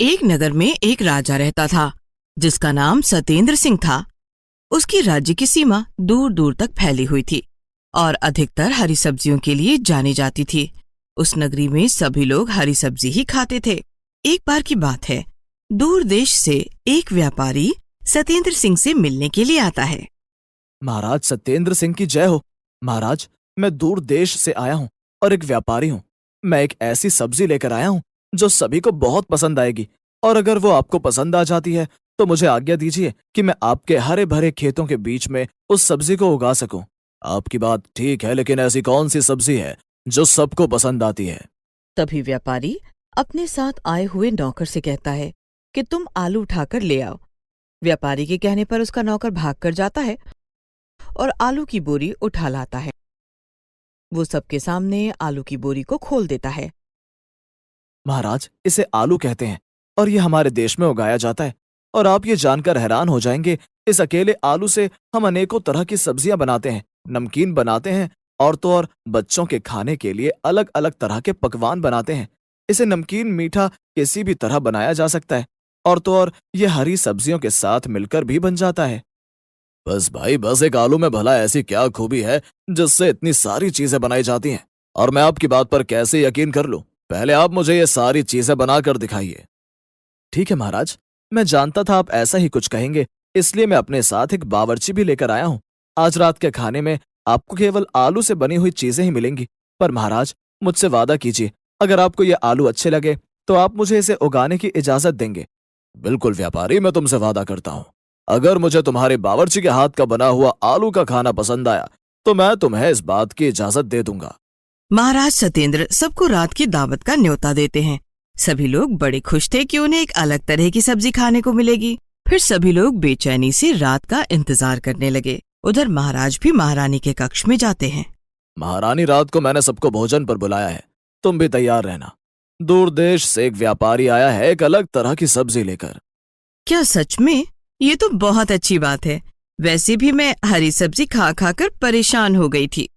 एक नगर में एक राजा रहता था जिसका नाम सतेंद्र सिंह था। उसकी राज्य की सीमा दूर दूर तक फैली हुई थी और अधिकतर हरी सब्जियों के लिए जानी जाती थी। उस नगरी में सभी लोग हरी सब्जी ही खाते थे। एक बार की बात है, दूर देश से एक व्यापारी सतेंद्र सिंह से मिलने के लिए आता है। महाराज सत्येंद्र सिंह की जय हो। महाराज, मैं दूर देश से आया हूँ और एक व्यापारी हूँ। मैं एक ऐसी सब्जी लेकर आया हूँ जो सभी को बहुत पसंद आएगी, और अगर वो आपको पसंद आ जाती है तो मुझे आज्ञा दीजिए कि मैं आपके हरे भरे खेतों के बीच में उस सब्जी को उगा सकूं। आपकी बात ठीक है, लेकिन ऐसी कौन सी सब्जी है जो सबको पसंद आती है? तभी व्यापारी अपने साथ आए हुए नौकर से कहता है कि तुम आलू उठाकर ले आओ। व्यापारी के कहने पर उसका नौकर भाग कर जाता है और आलू की बोरी उठा लाता है। वो सबके सामने आलू की बोरी को खोल देता है। महाराज, इसे आलू कहते हैं और ये हमारे देश में उगाया जाता है, और आप ये जानकर हैरान हो जाएंगे, इस अकेले आलू से हम अनेकों तरह की सब्जियां बनाते हैं, नमकीन बनाते हैं, और तो और बच्चों के खाने के लिए अलग अलग तरह के पकवान बनाते हैं। इसे नमकीन मीठा किसी भी तरह बनाया जा सकता है, और तो और ये हरी सब्जियों के साथ मिलकर भी बन जाता है। बस भाई बस, एक आलू में भला ऐसी क्या खूबी है जिससे इतनी सारी चीजें बनाई जाती हैं, और मैं आपकी बात पर कैसे यकीन कर लूं? पहले आप मुझे ये सारी चीजें बनाकर दिखाइए। ठीक है महाराज, मैं जानता था आप ऐसा ही कुछ कहेंगे, इसलिए मैं अपने साथ एक बावर्ची भी लेकर आया हूँ। आज रात के खाने में आपको केवल आलू से बनी हुई चीजें ही मिलेंगी, पर महाराज मुझसे वादा कीजिए, अगर आपको ये आलू अच्छे लगे तो आप मुझे इसे उगाने की इजाजत देंगे। बिल्कुल व्यापारी, मैं तुमसे वादा करता हूँ, अगर मुझे तुम्हारे बावर्ची के हाथ का बना हुआ आलू का खाना पसंद आया तो मैं तुम्हें इस बात की इजाजत दे दूंगा। महाराज सतेंद्र सबको रात की दावत का न्योता देते हैं। सभी लोग बड़े खुश थे कि उन्हें एक अलग तरह की सब्जी खाने को मिलेगी। फिर सभी लोग बेचैनी से रात का इंतजार करने लगे। उधर महाराज भी महारानी के कक्ष में जाते हैं। महारानी, रात को मैंने सबको भोजन पर बुलाया है, तुम भी तैयार रहना। दूर देश से एक व्यापारी आया है एक अलग तरह की सब्जी लेकर। क्या सच में? ये तो बहुत अच्छी बात है। वैसे भी मैं हरी सब्जी खा खाकर परेशान हो गई थी।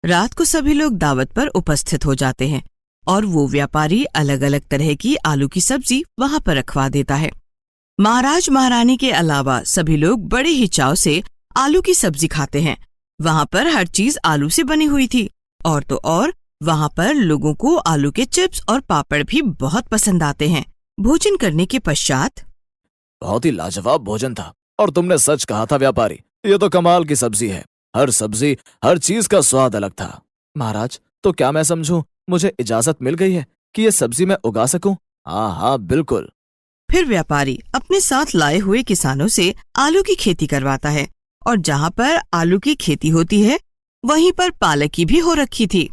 रात को सभी लोग दावत पर उपस्थित हो जाते हैं और वो व्यापारी अलग अलग तरह की आलू की सब्जी वहां पर रखवा देता है। महाराज महारानी के अलावा सभी लोग बड़े ही चाव से आलू की सब्जी खाते हैं। वहां पर हर चीज आलू से बनी हुई थी, और तो और वहां पर लोगों को आलू के चिप्स और पापड़ भी बहुत पसंद आते हैं। भोजन करने के पश्चात बहुत ही लाजवाब भोजन था, और तुमने सच कहा था व्यापारी, ये तो कमाल की सब्जी है। हर सब्जी, हर चीज का स्वाद अलग था। महाराज, तो क्या मैं समझूं मुझे इजाजत मिल गई है कि ये सब्जी मैं उगा सकूं? हाँ हाँ बिल्कुल। फिर व्यापारी अपने साथ लाए हुए किसानों से आलू की खेती करवाता है, और जहाँ पर आलू की खेती होती है वहीं पर पालक की भी हो रखी थी।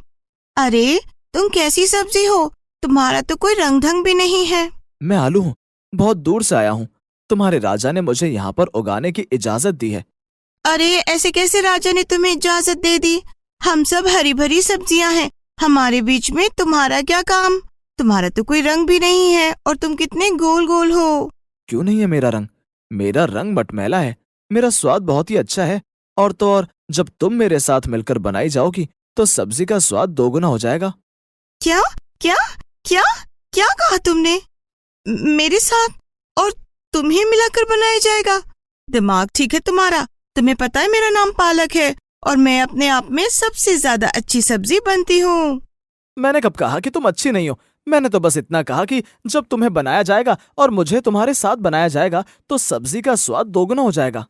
अरे तुम कैसी सब्जी हो? तुम्हारा तो कोई रंग ढंग भी नहीं है। मैं आलू हूँ, बहुत दूर से आया हूँ। तुम्हारे राजा ने मुझे यहाँ पर उगाने की इजाजत दी है। अरे ऐसे कैसे राजा ने तुम्हें इजाजत दे दी? हम सब हरी भरी सब्जियां हैं, हमारे बीच में तुम्हारा क्या काम? तुम्हारा तो कोई रंग भी नहीं है, और तुम कितने गोल गोल हो। क्यों नहीं है मेरा रंग? मेरा रंग मटमैला है, मेरा स्वाद बहुत ही अच्छा है, और तो और जब तुम मेरे साथ मिलकर बनाई जाओगी तो सब्जी का स्वाद दोगुना हो जाएगा। क्या क्या क्या क्या कहा तुमने? मेरे साथ और तुम्हें मिलाकर बनाया जाएगा? दिमाग ठीक है तुम्हारा? तुम्हें पता है मेरा नाम पालक है, और मैं अपने आप में सबसे ज्यादा अच्छी सब्जी बनती हूँ। मैंने कब कहा कि तुम अच्छी नहीं हो? मैंने तो बस इतना कहा कि जब तुम्हें बनाया जाएगा और मुझे तुम्हारे साथ बनाया जाएगा तो सब्जी का स्वाद दोगुना हो जाएगा।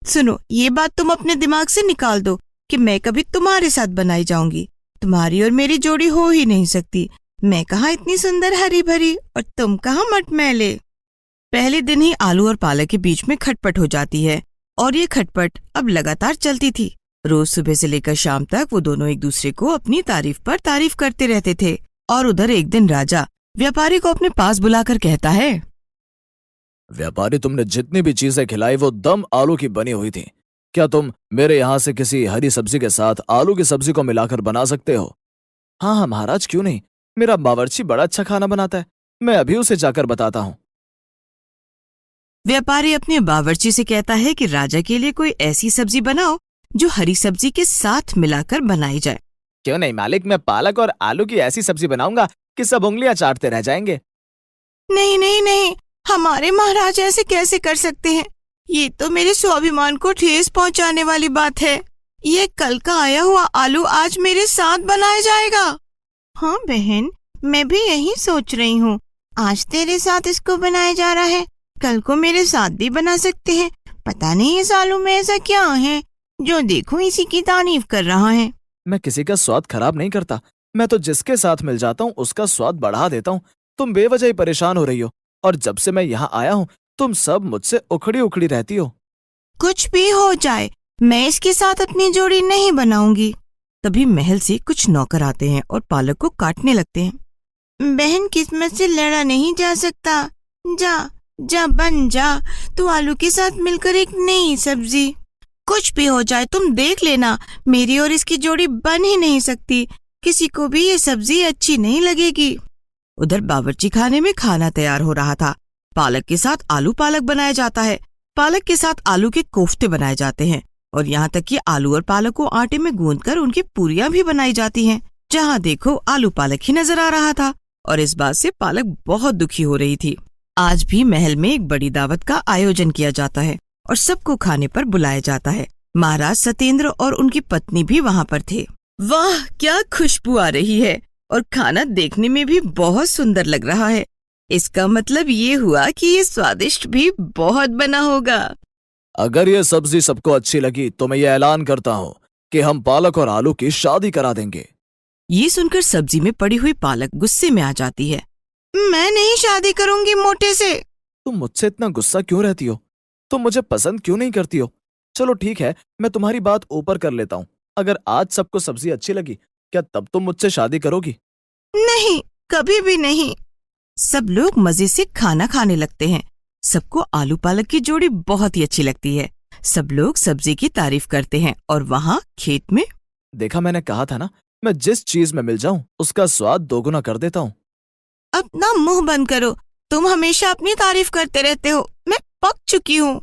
सुनो, ये बात तुम अपने दिमाग से निकाल दो कि मैं कभी तुम्हारे साथ बनाई जाऊंगी। तुम्हारी और मेरी जोड़ी हो ही नहीं सकती। मैं कहाँ इतनी सुंदर हरी भरी और तुम कहाँ मटमैले। पहले दिन ही आलू और पालक के बीच में खटपट हो जाती है, और ये खटपट अब लगातार चलती थी। रोज सुबह से लेकर शाम तक वो दोनों एक दूसरे को अपनी तारीफ पर तारीफ करते रहते थे। और उधर एक दिन राजा व्यापारी को अपने पास बुलाकर कहता है, व्यापारी, तुमने जितनी भी चीजें खिलाई वो दम आलू की बनी हुई थी। क्या तुम मेरे यहाँ से किसी हरी सब्जी के साथ आलू की सब्जी को मिलाकर बना सकते हो? हाँ हाँ महाराज, क्यों नहीं। मेरा बावर्ची बड़ा अच्छा खाना बनाता है, मैं अभी उसे जाकर बताता हूँ। व्यापारी अपने बावर्ची से कहता है कि राजा के लिए कोई ऐसी सब्जी बनाओ जो हरी सब्जी के साथ मिलाकर बनाई जाए। क्यों नहीं मालिक, मैं पालक और आलू की ऐसी सब्जी बनाऊंगा कि सब उंगलियां चाटते रह जाएंगे। नहीं नहीं नहीं, हमारे महाराज ऐसे कैसे कर सकते हैं? ये तो मेरे स्वाभिमान को ठेस पहुंचाने वाली बात है। ये कल का आया हुआ आलू आज मेरे साथ बनाया जाएगा। हाँ बहन, मैं भी यही सोच रही हूँ। आज तेरे साथ इसको बनाया जा रहा है, कल को मेरे साथ भी बना सकते हैं। पता नहीं इस आलू में ऐसा क्या है, जो देखो इसी की तारीफ कर रहा है। मैं किसी का स्वाद खराब नहीं करता, मैं तो जिसके साथ मिल जाता हूँ उसका स्वाद बढ़ा देता हूँ। तुम बेवजह ही परेशान हो रही हो, और जब से मैं यहाँ आया हूँ तुम सब मुझसे उखड़ी उखड़ी रहती हो। कुछ भी हो जाए, मैं इसके साथ अपनी जोड़ी नहीं बनाऊंगी। तभी महल से कुछ नौकर आते हैं और पालक को काटने लगते हैं। बहन, किस्मत से लड़ा नहीं जा सकता। जा जा बन जा, तू आलू के साथ मिलकर एक नई सब्जी। कुछ भी हो जाए तुम देख लेना, मेरी और इसकी जोड़ी बन ही नहीं सकती। किसी को भी ये सब्जी अच्छी नहीं लगेगी। उधर बावर्ची खाने में खाना तैयार हो रहा था। पालक के साथ आलू पालक बनाया जाता है, पालक के साथ आलू के कोफ्ते बनाए जाते हैं, और यहाँ तक कि आलू और पालक को आटे में गूंथकर उनकी पूरियां भी बनाई जाती हैं। जहाँ देखो आलू पालक ही नजर आ रहा था, और इस बात से पालक बहुत दुखी हो रही थी। आज भी महल में एक बड़ी दावत का आयोजन किया जाता है और सबको खाने पर बुलाया जाता है। महाराज सत्येंद्र और उनकी पत्नी भी वहाँ पर थे। वाह, क्या खुशबू आ रही है, और खाना देखने में भी बहुत सुंदर लग रहा है। इसका मतलब ये हुआ कि ये स्वादिष्ट भी बहुत बना होगा। अगर ये सब्जी सबको अच्छी लगी तो मैं ये ऐलान करता हूँ कि हम पालक और आलू की शादी करा देंगे। ये सुनकर सब्जी में पड़ी हुई पालक गुस्से में आ जाती है। मैं नहीं शादी करूंगी मोटे से। तुम मुझसे इतना गुस्सा क्यों रहती हो? तुम मुझे पसंद क्यों नहीं करती हो? चलो ठीक है, मैं तुम्हारी बात ऊपर कर लेता हूँ। अगर आज सबको सब्जी अच्छी लगी, क्या तब तुम मुझसे शादी करोगी? नहीं, कभी भी नहीं। सब लोग मजे से खाना खाने लगते हैं। सबको आलू पालक की जोड़ी बहुत ही अच्छी लगती है। सब लोग सब्जी की तारीफ करते हैं, और वहाँ खेत में देखा, मैंने कहा था ना, मैं जिस चीज में मिल जाऊं उसका स्वाद दोगुना कर देता हूँ। अपना मुंह बंद करो, तुम हमेशा अपनी तारीफ करते रहते हो। मैं पक चुकी हूँ।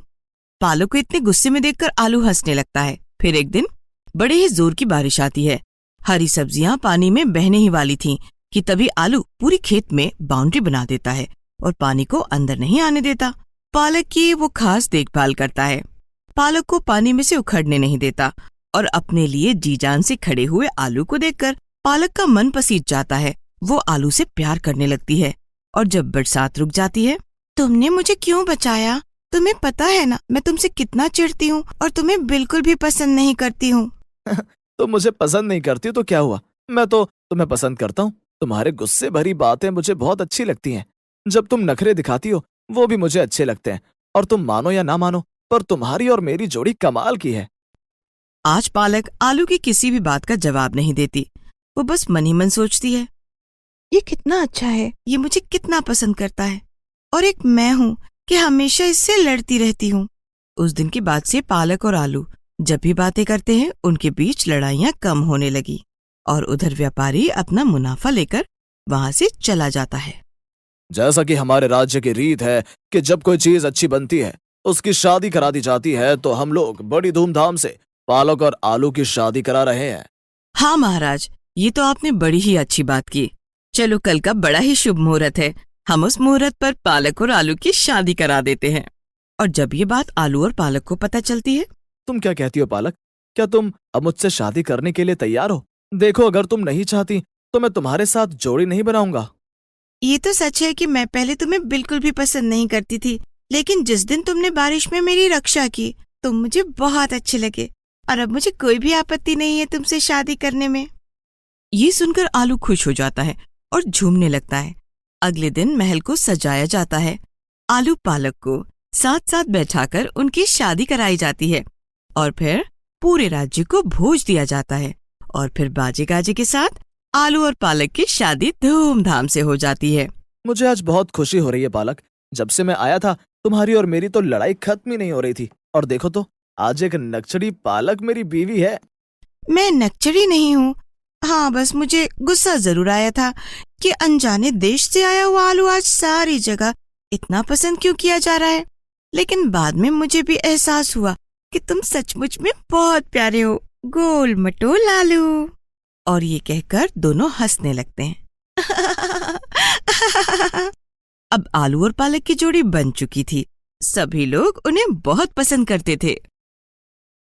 पालक को इतने गुस्से में देखकर आलू हंसने लगता है। फिर एक दिन बड़े ही जोर की बारिश आती है। हरी सब्जियां पानी में बहने ही वाली थीं कि तभी आलू पूरी खेत में बाउंड्री बना देता है और पानी को अंदर नहीं आने देता। पालक की वो खास देखभाल करता है, पालक को पानी में से उखड़ने नहीं देता, और अपने लिए जी जान से खड़े हुए आलू को देखकर पालक का मन पसीज जाता है। वो आलू से प्यार करने लगती है, और जब बरसात रुक जाती है, तुमने मुझे क्यों बचाया? तुम्हें पता है ना मैं तुमसे कितना चिढ़ती हूँ और तुम्हें बिल्कुल भी पसंद नहीं करती हूँ। तुम मुझे पसंद नहीं करती तो क्या हुआ, मैं तो तुम्हें पसंद करता हूँ। तुम्हारे गुस्से भरी बातें मुझे बहुत अच्छी लगती हैं। जब तुम नखरे दिखाती हो वो भी मुझे अच्छे लगते हैं, और तुम मानो या ना मानो पर तुम्हारी और मेरी जोड़ी कमाल की है। आज पालक आलू की किसी भी बात का जवाब नहीं देती। वो बस मन ही मन सोचती है, ये कितना अच्छा है, ये मुझे कितना पसंद करता है, और एक मैं हूँ कि हमेशा इससे लड़ती रहती हूँ। उस दिन के बाद से पालक और आलू जब भी बातें करते हैं उनके बीच लड़ाइयाँ कम होने लगी, और उधर व्यापारी अपना मुनाफा लेकर वहां से चला जाता है। जैसा कि हमारे राज्य की रीत है कि जब कोई चीज अच्छी बनती है उसकी शादी करा दी जाती है, तो हम लोग बड़ी धूमधाम से पालक और आलू की शादी करा रहे हैं। हाँ महाराज, ये तो आपने बड़ी ही अच्छी बात की। चलो, कल का बड़ा ही शुभ मुहूर्त है, हम उस मुहूर्त पर पालक और आलू की शादी करा देते हैं। और जब ये बात आलू और पालक को पता चलती है, तुम क्या कहती हो पालक, क्या तुम अब मुझसे शादी करने के लिए तैयार हो? देखो, अगर तुम नहीं चाहती तो मैं तुम्हारे साथ जोड़ी नहीं बनाऊंगा। ये तो सच है कि मैं पहले तुम्हें बिल्कुल भी पसंद नहीं करती थी, लेकिन जिस दिन तुमने बारिश में मेरी रक्षा की तुम मुझे बहुत अच्छे लगे, और अब मुझे कोई भी आपत्ति नहीं है तुमसे शादी करने में। ये सुनकर आलू खुश हो जाता है और झूमने लगता है। अगले दिन महल को सजाया जाता है। आलू पालक को साथ साथ बैठाकर उनकी शादी कराई जाती है, और फिर पूरे राज्य को भोज दिया जाता है, और फिर बाजे गाजे के साथ आलू और पालक की शादी धूमधाम से हो जाती है। मुझे आज बहुत खुशी हो रही है पालक। जब से मैं आया था तुम्हारी और मेरी तो लड़ाई खत्म ही नहीं हो रही थी, और देखो तो आज एक नक्चड़ी पालक मेरी बीवी है। मैं नक्चड़ी नहीं हूँ। हाँ, बस मुझे गुस्सा जरूर आया था कि अनजाने देश से आया हुआ आलू आज सारी जगह इतना पसंद क्यों किया जा रहा है। लेकिन बाद में मुझे भी एहसास हुआ कि तुम सचमुच में बहुत प्यारे हो, गोल मटोल आलू। और ये कहकर दोनों हंसने लगते हैं। अब आलू और पालक की जोड़ी बन चुकी थी। सभी लोग उन्हें बहुत पसंद करते थे।